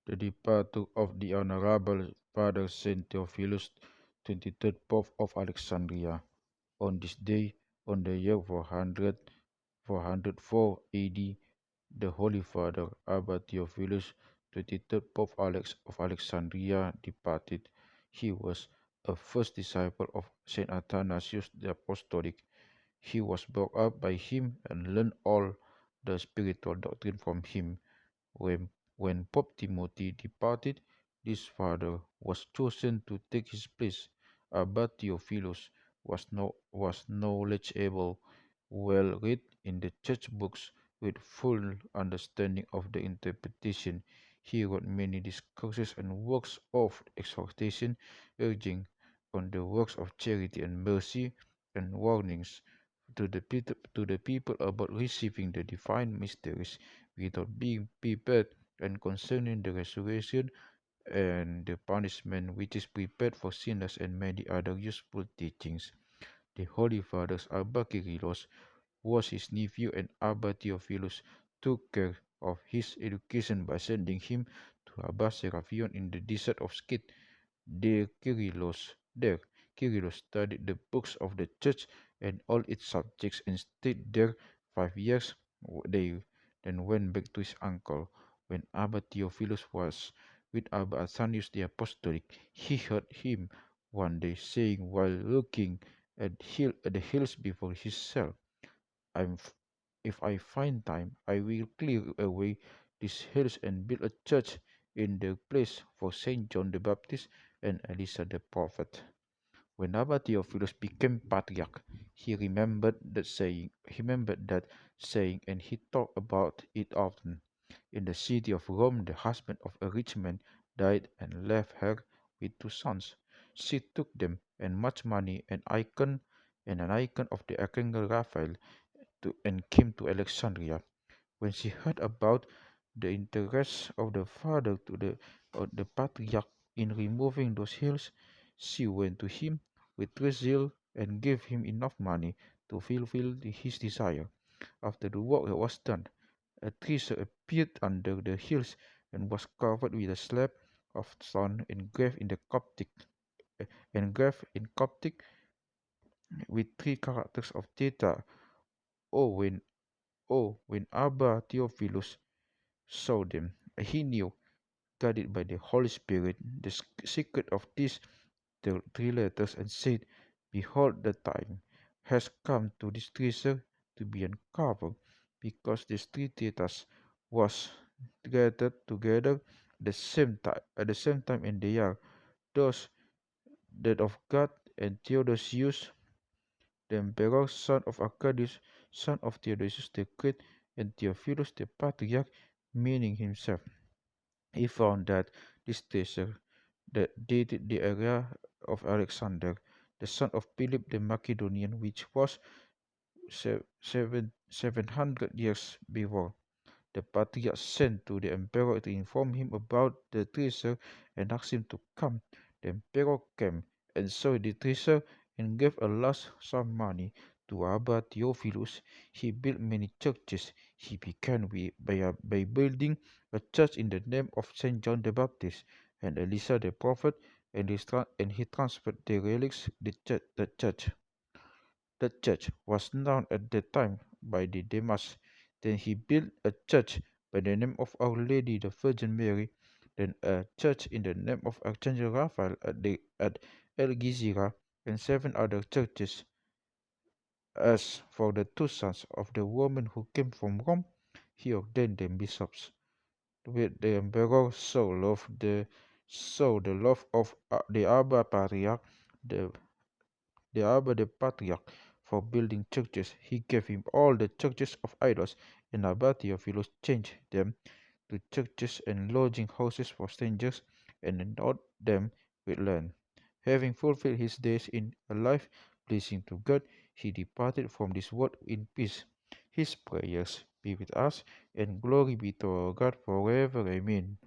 The departure of the Honorable Father Saint Theophilus, 23rd Pope of Alexandria. On this day, on the year 404 AD, the Holy Father, Abba Theophilus, 23rd Pope of Alexandria, departed. He was a first disciple of Saint Athanasius the Apostolic. He was brought up by him and learned all the spiritual doctrine from him. When, when Pope Timothy departed, this father was chosen to take his place. Abba Theophilus was knowledgeable, well read in the church books, with full understanding of the interpretation. He wrote many discourses and works of exhortation, urging on the works of charity and mercy, and warnings to the people about receiving the divine mysteries without being prepared, and concerning the resurrection and the punishment which is prepared for sinners, and many other useful teachings. The Holy Fathers Abba Kyrillos was his nephew, and Abba Theophilus took care of his education by sending him to Abba Serapion in the desert of Skid. There Kyrillos studied the books of the church and all its subjects, and stayed there 5 years. They then went back to his uncle. When Abba Theophilus was with Abba Athanius the Apostolic, he heard him one day saying, while looking at the hills before his cell, I'm f- if I find time, I will clear away these hills and build a church in their place for Saint John the Baptist and Elisha the prophet. When Abba Theophilus became patriarch, he remembered that saying, and he talked about it often. In the city of Rome, the husband of a rich man died and left her with two sons. She took them and much money and an icon of the Archangel Raphael and came to Alexandria. When she heard about the interest of the father of the patriarch in removing those hills, she went to him with great zeal and gave him enough money to fulfill his desire. After the work was done, a treasure appeared under the hills and was covered with a slab of stone engraved in Coptic with three characters of theta. Oh, when when Abba Theophilus saw them, he knew, guided by the Holy Spirit, the secret of these the three letters, and said, behold, the time has come to this treasure to be uncovered, because these three thetas was gathered together at the same time, and they are those that of God and Theodosius the emperor, son of Arcadius, son of Theodosius the Great, and Theophilus the Patriarch, meaning himself. He found that this treasure that dated the era of Alexander, the son of Philip the Macedonian, which was 700 years before. The patriarch sent to the emperor to inform him about the treasure and asked him to come. The emperor came and saw the treasure and gave a large sum of money to Abba Theophilus. He built many churches. He began by building a church in the name of Saint John the Baptist and Elisha the prophet, and he transferred the relics. The church was known at that time by the Demas. Then he built a church by the name of Our Lady the Virgin Mary, then a church in the name of Archangel Raphael at El Gizira, and seven other churches. As for the two sons of the woman who came from Rome, he ordained them bishops. With the emperor saw the love of the Abba Patriarch, the Abba the Patriarch, for building churches. He gave him all the churches of idols, and Abba Theophilus changed them to churches and lodging houses for strangers, and endowed them with land. Having fulfilled his days in a life pleasing to God, he departed from this world in peace. His prayers be with us, and glory be to our God forever. Amen.